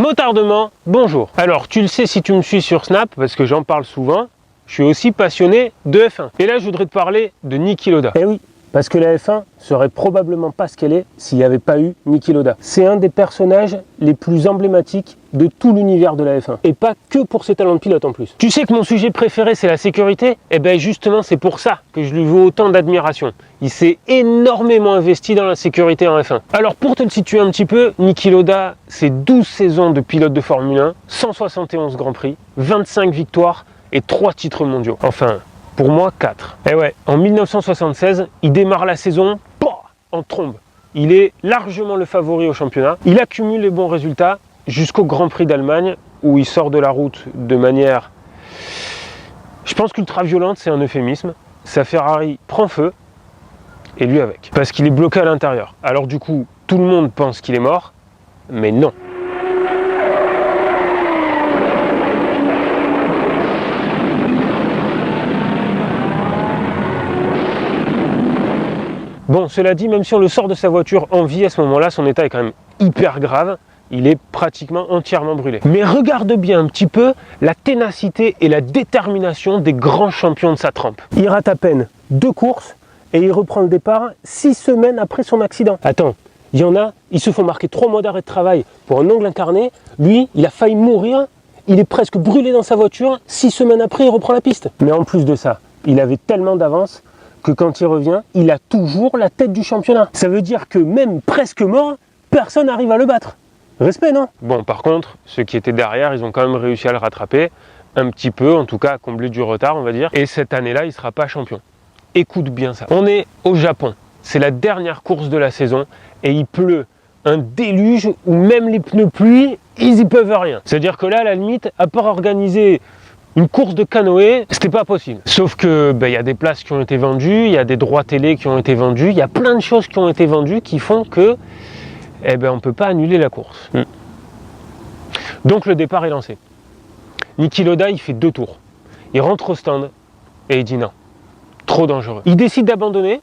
Retardement, bonjour. Alors tu le sais si tu me suis sur Snap, parce que j'en parle souvent, je suis aussi passionné de F1. Et là je voudrais te parler de Niki Lauda. Eh oui, parce que la F1 serait probablement pas ce qu'elle est s'il n'y avait pas eu Niki Lauda. C'est un des personnages les plus emblématiques de tout l'univers de la F1. Et pas que pour ses talents de pilote en plus. Tu sais que mon sujet préféré c'est la sécurité? Eh bien justement c'est pour ça que je lui veux autant d'admiration. Il s'est énormément investi dans la sécurité en F1. Alors pour te le situer un petit peu, Niki Lauda, c'est 12 saisons de pilote de Formule 1, 171 Grands Prix, 25 victoires et 3 titres mondiaux. Enfin, pour moi 4. Et ouais, en 1976, il démarre la saison en trombe. Il est largement le favori au championnat. Il accumule les bons résultats jusqu'au Grand Prix d'Allemagne où il sort de la route de manière, je pense qu'ultra violente, c'est un euphémisme. Sa Ferrari prend feu et lui avec. Parce qu'il est bloqué à l'intérieur. Alors du coup, tout le monde pense qu'il est mort, mais non. Bon, cela dit, même si on le sort de sa voiture en vie à ce moment-là, son état est quand même hyper grave. Il est pratiquement entièrement brûlé. Mais regarde bien un petit peu la ténacité et la détermination des grands champions de sa trempe. Il rate à peine 2 courses et il reprend le départ 6 semaines après son accident. Attends, il y en a, ils se font marquer 3 mois d'arrêt de travail pour un ongle incarné. Lui, il a failli mourir. Il est presque brûlé dans sa voiture. 6 semaines après, il reprend la piste. Mais en plus de ça, il avait tellement d'avance que quand il revient, il a toujours la tête du championnat. Ça veut dire que même presque mort, personne n'arrive à le battre. Respect, non? Bon, par contre, ceux qui étaient derrière, ils ont quand même réussi à le rattraper, un petit peu, en tout cas à combler du retard, on va dire. Et cette année-là, il ne sera pas champion. Écoute bien ça. On est au Japon. C'est la dernière course de la saison et il pleut un déluge où même les pneus pluie, ils y peuvent rien. C'est-à-dire que là, à la limite, à part organiser une course de canoë, c'était pas possible. Sauf que y a des places qui ont été vendues, il y a des droits télé qui ont été vendus, il y a plein de choses qui ont été vendues qui font que on ne peut pas annuler la course. Donc le départ est lancé. Niki Lauda, il fait 2 tours. Il rentre au stand et il dit non, trop dangereux. Il décide d'abandonner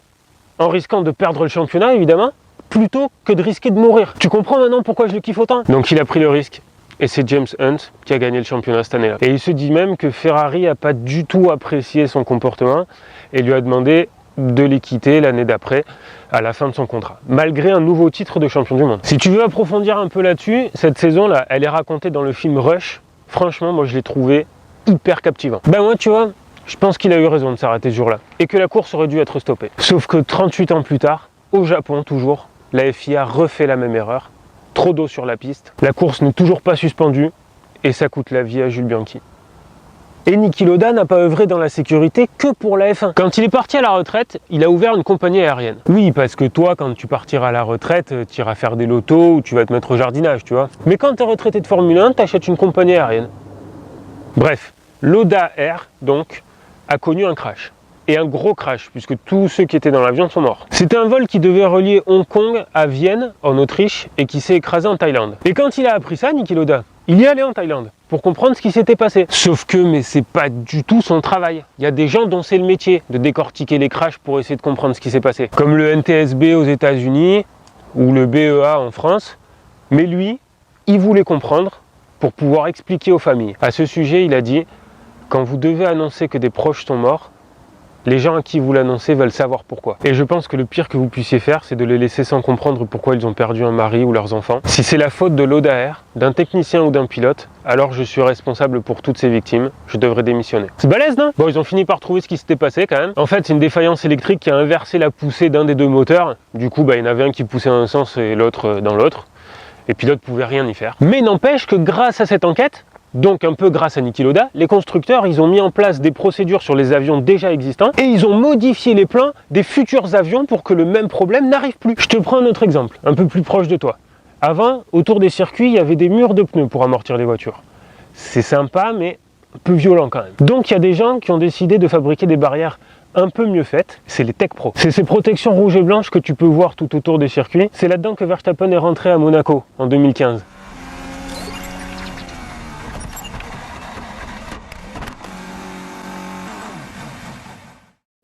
en risquant de perdre le championnat évidemment, plutôt que de risquer de mourir. Tu comprends maintenant pourquoi je le kiffe autant? Donc il a pris le risque. Et c'est James Hunt qui a gagné le championnat cette année-là. Et il se dit même que Ferrari n'a pas du tout apprécié son comportement et lui a demandé de les quitter l'année d'après, à la fin de son contrat, malgré un nouveau titre de champion du monde. Si tu veux approfondir un peu là-dessus, cette saison-là, elle est racontée dans le film Rush. Franchement, moi je l'ai trouvé hyper captivant. Moi, tu vois, je pense qu'il a eu raison de s'arrêter ce jour-là et que la course aurait dû être stoppée. Sauf que 38 ans plus tard, au Japon toujours, la FIA refait la même erreur. Trop d'eau sur la piste, la course n'est toujours pas suspendue et ça coûte la vie à Jules Bianchi. Et Niki Lauda n'a pas œuvré dans la sécurité que pour la F1. Quand il est parti à la retraite, il a ouvert une compagnie aérienne. Oui, parce que toi, quand tu partiras à la retraite, tu iras faire des lotos ou tu vas te mettre au jardinage, tu vois. Mais quand tu es retraité de Formule 1, tu achètes une compagnie aérienne. Bref, Lauda Air, donc, a connu un crash. Et un gros crash, puisque tous ceux qui étaient dans l'avion sont morts. C'était un vol qui devait relier Hong Kong à Vienne, en Autriche, et qui s'est écrasé en Thaïlande. Et quand il a appris ça, Niki Lauda, il y allait en Thaïlande pour comprendre ce qui s'était passé. Sauf que, mais c'est pas du tout son travail. Il y a des gens dont c'est le métier de décortiquer les crashs pour essayer de comprendre ce qui s'est passé. Comme le NTSB aux États-Unis ou le BEA en France. Mais lui, il voulait comprendre pour pouvoir expliquer aux familles. À ce sujet, il a dit, quand vous devez annoncer que des proches sont morts, les gens à qui vous l'annoncez veulent savoir pourquoi. Et je pense que le pire que vous puissiez faire, c'est de les laisser sans comprendre pourquoi ils ont perdu un mari ou leurs enfants. Si c'est la faute de Lauda Air, d'un technicien ou d'un pilote, alors je suis responsable pour toutes ces victimes, je devrais démissionner. C'est balèze, non? Bon, ils ont fini par trouver ce qui s'était passé quand même. En fait, c'est une défaillance électrique qui a inversé la poussée d'un des 2 moteurs. Du coup, il y en avait un qui poussait dans un sens et l'autre dans l'autre. Les pilotes pouvaient rien y faire. Mais n'empêche que grâce à cette enquête, donc un peu grâce à Niki Lauda, les constructeurs ils ont mis en place des procédures sur les avions déjà existants et ils ont modifié les plans des futurs avions pour que le même problème n'arrive plus. Je te prends un autre exemple, un peu plus proche de toi. Avant, autour des circuits, il y avait des murs de pneus pour amortir les voitures. C'est sympa, mais un peu violent quand même. Donc il y a des gens qui ont décidé de fabriquer des barrières un peu mieux faites, c'est les Tech Pro. C'est ces protections rouges et blanches que tu peux voir tout autour des circuits. C'est là-dedans que Verstappen est rentré à Monaco en 2015.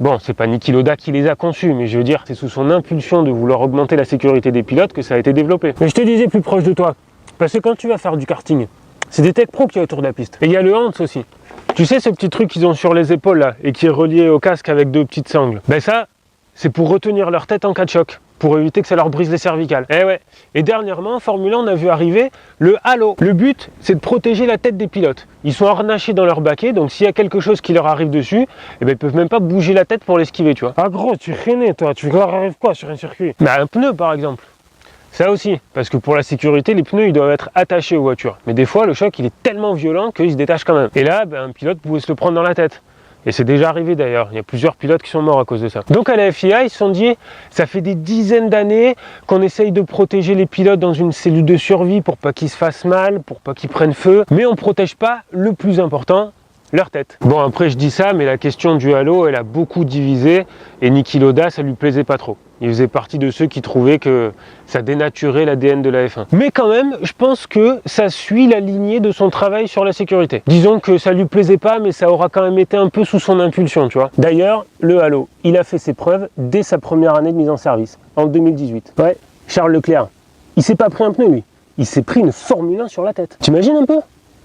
Bon, c'est pas Niki Lauda qui les a conçus, mais je veux dire, c'est sous son impulsion de vouloir augmenter la sécurité des pilotes que ça a été développé. Mais je te disais plus proche de toi, Parce que quand tu vas faire du karting, c'est des tech pro qui y a autour de la piste. Et il y a le Hans aussi. Tu sais ce petit truc qu'ils ont sur les épaules là, et qui est relié au casque avec deux petites sangles. Ben ça, c'est pour retenir leur tête en cas de choc, pour éviter que ça leur brise les cervicales. Eh ouais. Et dernièrement, en Formule 1, on a vu arriver le halo. Le but, c'est de protéger la tête des pilotes. Ils sont harnachés dans leur baquet, donc s'il y a quelque chose qui leur arrive dessus, eh ben, ils peuvent même pas bouger la tête pour l'esquiver, tu vois. Ah gros, tu rennais toi, tu leur arrives quoi sur un circuit? Bah un pneu par exemple. Ça aussi, parce que pour la sécurité, les pneus ils doivent être attachés aux voitures. Mais des fois, le choc il est tellement violent qu'il se détache quand même. Et là, ben, un pilote pouvait se le prendre dans la tête. Et c'est déjà arrivé d'ailleurs, il y a plusieurs pilotes qui sont morts à cause de ça. Donc à la FIA, ils se sont dit, ça fait des dizaines d'années qu'on essaye de protéger les pilotes dans une cellule de survie pour pas qu'ils se fassent mal, pour pas qu'ils prennent feu, mais on protège pas le plus important, leur tête. Bon après je dis ça, mais la question du halo, elle a beaucoup divisé, et Niki Lauda, ça lui plaisait pas trop. Il faisait partie de ceux qui trouvaient que ça dénaturait l'ADN de la F1. Mais quand même, je pense que ça suit la lignée de son travail sur la sécurité. Disons que ça lui plaisait pas, mais ça aura quand même été un peu sous son impulsion, tu vois. D'ailleurs, le halo, il a fait ses preuves dès sa première année de mise en service, en 2018. Ouais, Charles Leclerc, il s'est pas pris un pneu lui, il s'est pris une Formule 1 sur la tête. T'imagines un peu?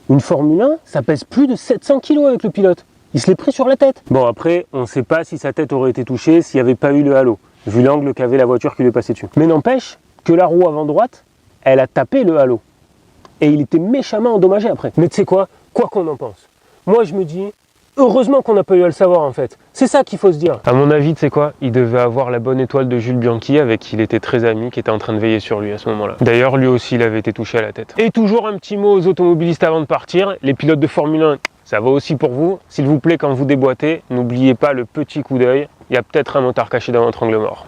Une Formule 1, ça pèse plus de 700 kg avec le pilote. Il se l'est pris sur la tête. Bon après, on ne sait pas si sa tête aurait été touchée s'il n'y avait pas eu le halo, vu l'angle qu'avait la voiture qui lui est passée dessus. Mais n'empêche que la roue avant droite, elle a tapé le halo. Et il était méchamment endommagé après. Mais tu sais quoi qu'on en pense, moi je me dis, heureusement qu'on n'a pas eu à le savoir en fait. C'est ça qu'il faut se dire. À mon avis, tu sais quoi, il devait avoir la bonne étoile de Jules Bianchi avec qui il était très ami, qui était en train de veiller sur lui à ce moment-là. D'ailleurs, lui aussi, il avait été touché à la tête. Et toujours un petit mot aux automobilistes avant de partir, les pilotes de Formule 1, ça va aussi pour vous. S'il vous plaît, quand vous déboîtez, n'oubliez pas le petit coup d'œil. Il y a peut-être un motard caché dans votre angle mort.